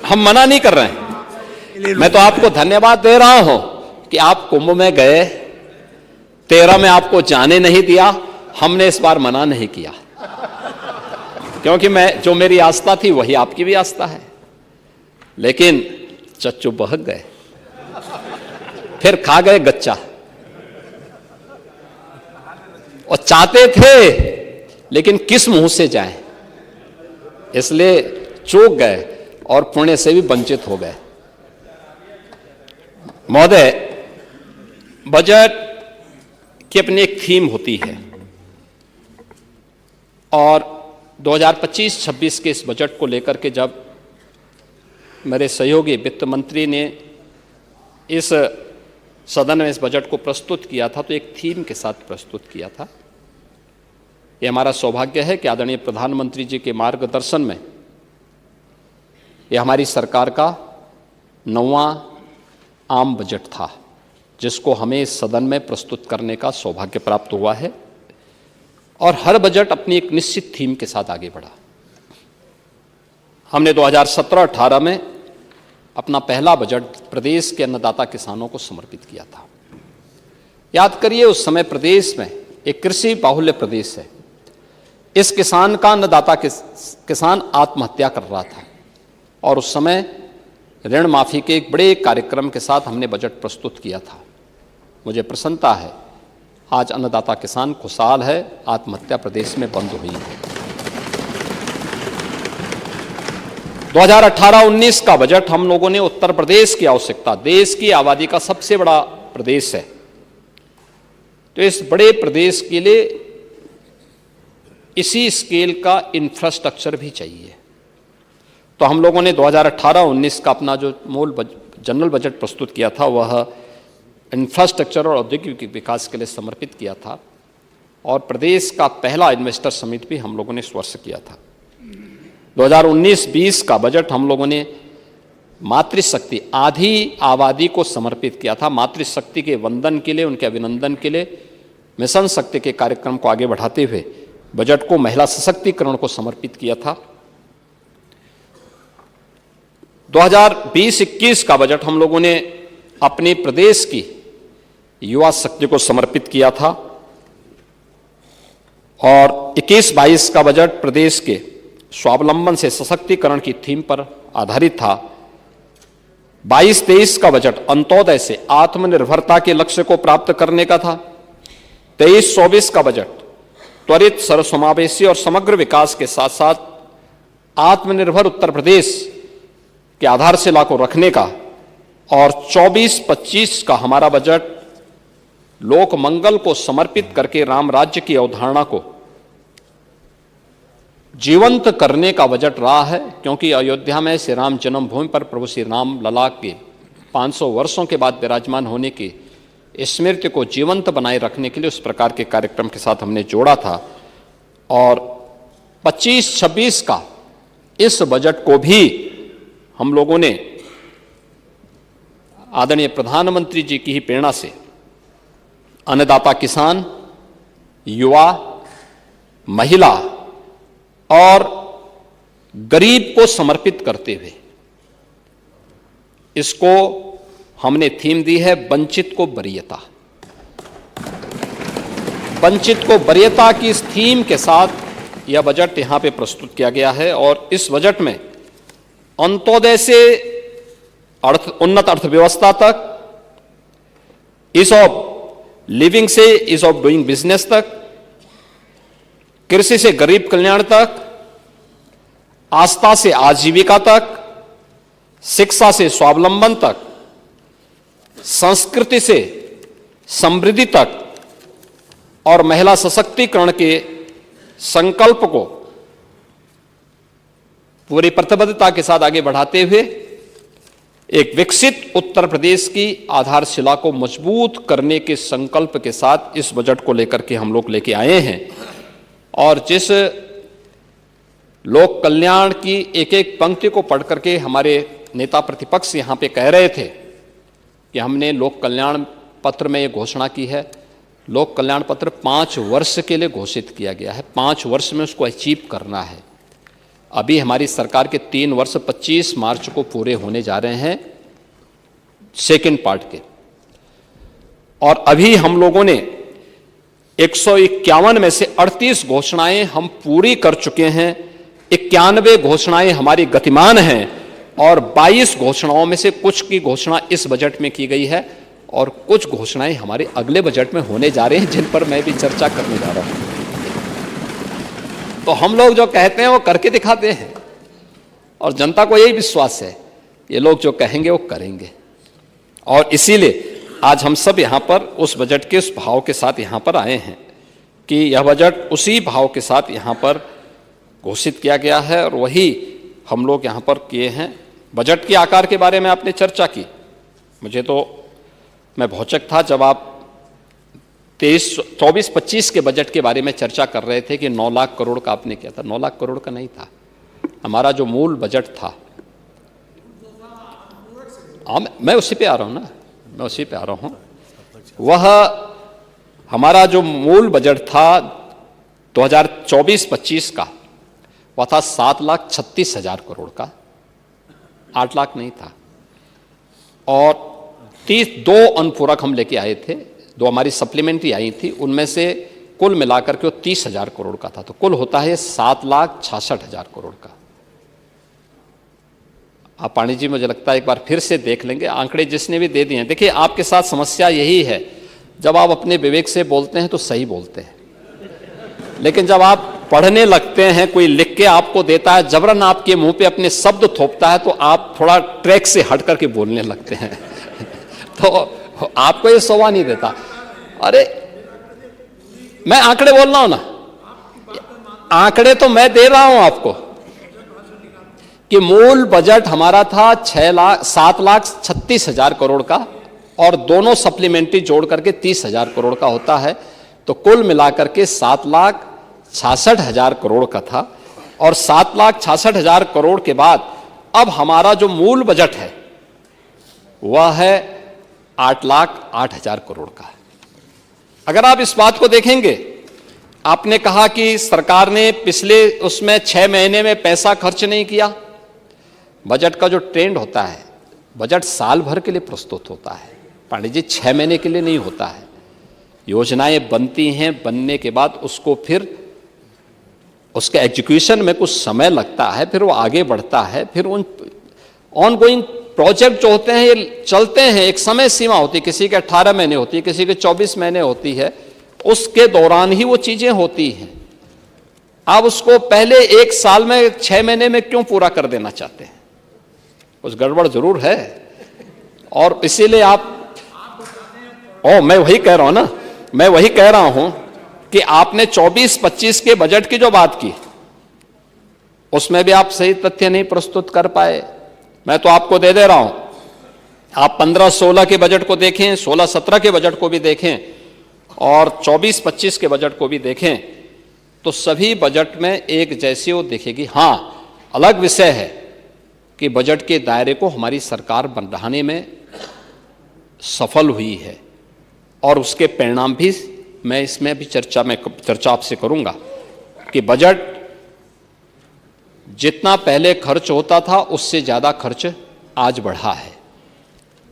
हम मना नहीं कर रहे हैं। मैं तो आपको धन्यवाद दे रहा हूं कि आप कुंभ में गए, 13 में आपको जाने नहीं दिया, हमने इस बार मना नहीं किया, क्योंकि जो मेरी आस्था थी वही आपकी भी आस्था है। लेकिन चच्चू बहक गए, फिर खा गए गच्चा, और चाहते थे लेकिन किस मुंह से जाएं, इसलिए चूक गए और पुण्य से भी वंचित हो गए। महोदय, बजट की अपनी एक थीम होती है, और 2025-26 के इस बजट को लेकर के जब मेरे सहयोगी वित्त मंत्री ने इस सदन में इस बजट को प्रस्तुत किया था, तो एक थीम के साथ प्रस्तुत किया था। ये हमारा सौभाग्य है कि आदरणीय प्रधानमंत्री जी के मार्गदर्शन में ये हमारी सरकार का 9वां आम बजट था, जिसको हमें इस सदन में प्रस्तुत करने का सौभाग्य प्राप्त हुआ है। और हर बजट अपनी एक निश्चित थीम के साथ आगे बढ़ा। हमने 2017-18 में अपना पहला बजट प्रदेश के अन्नदाता किसानों को समर्पित किया था। याद करिए, उस समय प्रदेश में एक कृषि बाहुल्य प्रदेश है। इस किसान का अन्नदाता किसान आत्महत्या कर रहा था, और उस समय ऋण माफी के एक बड़े कार्यक्रम के साथ हमने बजट प्रस्तुत किया था। मुझे प्रसन्नता है, आज अन्नदाता किसान खुशहाल है, आत्महत्या प्रदेश में बंद हुई है। 2018-19 का बजट हम लोगों ने उत्तर प्रदेश की आवश्यकता, देश की आबादी का सबसे बड़ा प्रदेश है, तो इस बड़े प्रदेश के लिए इसी स्केल का इंफ्रास्ट्रक्चर भी चाहिए। तो हम लोगों ने 2018-19 का अपना जो मूल जनरल बजट प्रस्तुत किया था, वह इंफ्रास्ट्रक्चर और औद्योगिक विकास के लिए समर्पित किया था, और प्रदेश का पहला इन्वेस्टर समिट भी हम लोगों ने इस वर्ष किया था। 2019-20 का बजट हम लोगों ने मातृशक्ति, आधी आबादी को समर्पित किया था। मातृशक्ति के वंदन के लिए, उनके अभिनंदन के लिए मिशन शक्ति के कार्यक्रम को आगे बढ़ाते हुए बजट को महिला सशक्तिकरण को समर्पित किया था। 2020-21 का बजट हम लोगों ने अपने प्रदेश की युवा शक्ति को समर्पित किया था, और 21-22 का बजट प्रदेश के स्वावलंबन से सशक्तिकरण की थीम पर आधारित था। 22-23 का बजट अंत्योदय से आत्मनिर्भरता के लक्ष्य को प्राप्त करने का था। 23-24 का बजट त्वरित, सर्वसमावेशी और समग्र विकास के साथ साथ आत्मनिर्भर उत्तर प्रदेश के आधारशिला को रखने का, और 24-25 का हमारा बजट लोक मंगल को समर्पित करके राम राज्य की अवधारणा को जीवंत करने का बजट रहा है, क्योंकि अयोध्या में श्री राम जन्मभूमि पर प्रभु श्री राम लला के 500 वर्षों के बाद विराजमान होने की स्मृति को जीवंत बनाए रखने के लिए उस प्रकार के कार्यक्रम के साथ हमने जोड़ा था। और 25-26 का इस बजट को भी हम लोगों ने आदरणीय प्रधानमंत्री जी की ही प्रेरणा से अन्नदाता किसान, युवा, महिला और गरीब को समर्पित करते हुए इसको हमने थीम दी है वंचित को वरीयता। वंचित को वरीयता की इस थीम के साथ यह बजट यहां पे प्रस्तुत किया गया है, और इस बजट में अंत्योदय से उन्नत अर्थव्यवस्था तक, ईज ऑफ लिविंग से ईज ऑफ डूइंग बिजनेस तक, कृषि से गरीब कल्याण तक, आस्था से आजीविका तक, शिक्षा से स्वावलंबन तक, संस्कृति से समृद्धि तक, और महिला सशक्तिकरण के संकल्प को पूरी प्रतिबद्धता के साथ आगे बढ़ाते हुए एक विकसित उत्तर प्रदेश की आधारशिला को मजबूत करने के संकल्प के साथ इस बजट को लेकर के हम लोग लेके आए हैं। और जिस लोक कल्याण की एक एक पंक्ति को पढ़ करके हमारे नेता प्रतिपक्ष यहां पे कह रहे थे कि हमने लोक कल्याण पत्र में ये घोषणा की है, लोक कल्याण पत्र 5 वर्ष के लिए घोषित किया गया है, 5 वर्ष में उसको अचीव करना है। अभी हमारी सरकार के 3 वर्ष 25 मार्च को पूरे होने जा रहे हैं सेकेंड पार्ट के, और अभी हम लोगों ने 151 में से 38 घोषणाएं हम पूरी कर चुके हैं, 91 घोषणाएं हमारी गतिमान हैं, और 22 घोषणाओं में से कुछ की घोषणा इस बजट में की गई है और कुछ घोषणाएं हमारे अगले बजट में होने जा रहे हैं, जिन पर मैं भी चर्चा करने जा रहा हूं। तो हम लोग जो कहते हैं वो करके दिखाते हैं, और जनता को यही विश्वास है ये लोग जो कहेंगे वो करेंगे। और इसीलिए आज हम सब यहाँ पर उस बजट के उस भाव के साथ यहाँ पर आए हैं कि यह बजट उसी भाव के साथ यहाँ पर घोषित किया गया है, और वही हम लोग यहाँ पर किए हैं। बजट के आकार के बारे में आपने चर्चा की, मुझे तो मैं भौचक था जब आप 24-25 के बजट के बारे में चर्चा कर रहे थे कि 9 लाख करोड़ का आपने किया था। 9 लाख करोड़ का नहीं था, हमारा जो मूल बजट था, मैं उसी पे आ रहा हूं ना, मैं उसी पे आ रहा हूं। वह हमारा जो मूल बजट था 2024-25 का, वह था 7,36,000 करोड़ का, 8 लाख नहीं था। और 2 अनुपूरक हम लेके आए थे, 2 हमारी सप्लीमेंट्री आई थी, उनमें से कुल मिलाकर के वो 30,000 करोड़ का था, तो कुल होता है 7,66,000 करोड़ का। आप पाणी जी मुझे लगता है एक बार फिर से देख लेंगे, आंकड़े जिसने भी दे दिए हैं। देखिए आपके साथ समस्या यही है, जब आप अपने विवेक से बोलते हैं तो सही बोलते हैं, लेकिन जब आप पढ़ने लगते हैं, कोई लिख के आपको देता है, जबरन आपके मुंह पे अपने शब्द थोपता है, तो आप थोड़ा ट्रैक से हट करके बोलने लगते हैं तो आपको ये शोभा नहीं देता। अरे मैं आंकड़े बोल रहा हूं ना, आंकड़े तो मैं दे रहा हूं आपको कि मूल बजट हमारा था 7,36,000 करोड़ का, और दोनों सप्लीमेंट्री जोड़ करके 30,000 करोड़ का होता है, तो कुल मिलाकर के 7,66,000 करोड़ का था। और 7,66,000 करोड़ के बाद अब हमारा जो मूल बजट है वह है 8,08,000 करोड़ का। अगर आप इस बात को देखेंगे, आपने कहा कि सरकार ने पिछले उसमें 6 महीने में पैसा खर्च नहीं किया। बजट का जो ट्रेंड होता है, बजट साल भर के लिए प्रस्तुत होता है पांडे जी, 6 महीने के लिए नहीं होता है। योजनाएं बनती हैं, बनने के बाद उसको फिर उसके एग्जीक्यूशन में कुछ समय लगता है, फिर वो आगे बढ़ता है, फिर उन ऑनगोइंग प्रोजेक्ट जो होते हैं ये चलते हैं, एक समय सीमा होती है, किसी के 18 महीने होती है, किसी के 24 महीने होती है, उसके दौरान ही वो चीजें होती हैं। आप उसको पहले 1 साल में 6 महीने में क्यों पूरा कर देना चाहते हैं? कुछ गड़बड़ जरूर है, और इसीलिए मैं वही कह रहा हूं ना, मैं वही कह रहा हूं कि आपने 24-25 के बजट की जो बात की, उसमें भी आप सही तथ्य नहीं प्रस्तुत कर पाए। मैं तो आपको दे रहा हूं, आप 15-16 के बजट को देखें, 16-17 के बजट को भी देखें, और 24-25 के बजट को भी देखें, तो सभी बजट में एक जैसी वो दिखेगी। हां, अलग विषय है कि बजट के दायरे को हमारी सरकार बढ़ाने में सफल हुई है, और उसके परिणाम भी मैं इसमें भी चर्चा आपसे करूंगा कि बजट जितना पहले खर्च होता था उससे ज्यादा खर्च आज बढ़ा है,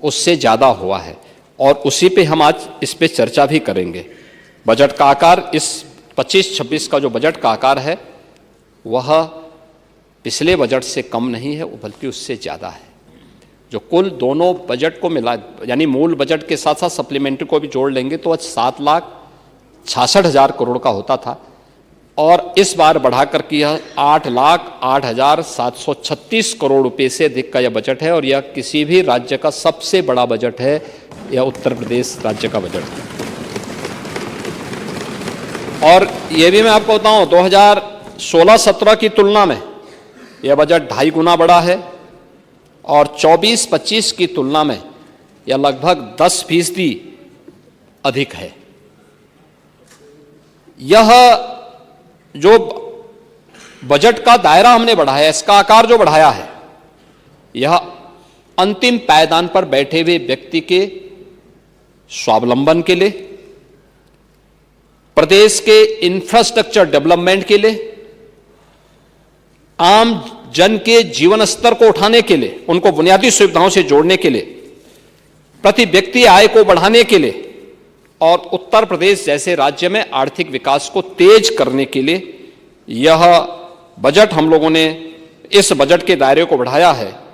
उससे ज्यादा हुआ है, और उसी पे हम आज इस पे चर्चा भी करेंगे। बजट का आकार इस 25-26 का जो बजट का आकार है वह पिछले बजट से कम नहीं है, बल्कि उससे ज्यादा है। जो कुल दोनों बजट को मिला, यानी मूल बजट के साथ साथ सप्लीमेंट्री को भी जोड़ लेंगे तो 7,66,000 करोड़ का होता था, और इस बार बढ़ाकर के यह 8,08,736 करोड़ रुपए से अधिक का यह बजट है, और यह किसी भी राज्य का सबसे बड़ा बजट है, यह उत्तर प्रदेश राज्य का बजट है। और यह भी मैं आपको बताऊं, 2016-17 की तुलना में यह बजट 2.5 गुना बड़ा है, और 24-25 की तुलना में यह लगभग 10% अधिक है। यह जो बजट का दायरा हमने बढ़ाया, इसका आकार जो बढ़ाया है, यह अंतिम पायदान पर बैठे हुए व्यक्ति के स्वावलंबन के लिए, प्रदेश के इंफ्रास्ट्रक्चर डेवलपमेंट के लिए, आम जन के जीवन स्तर को उठाने के लिए, उनको बुनियादी सुविधाओं से जोड़ने के लिए, प्रति व्यक्ति आय को बढ़ाने के लिए और उत्तर प्रदेश जैसे राज्य में आर्थिक विकास को तेज करने के लिए यह बजट हम लोगों ने इस बजट के दायरे को बढ़ाया है।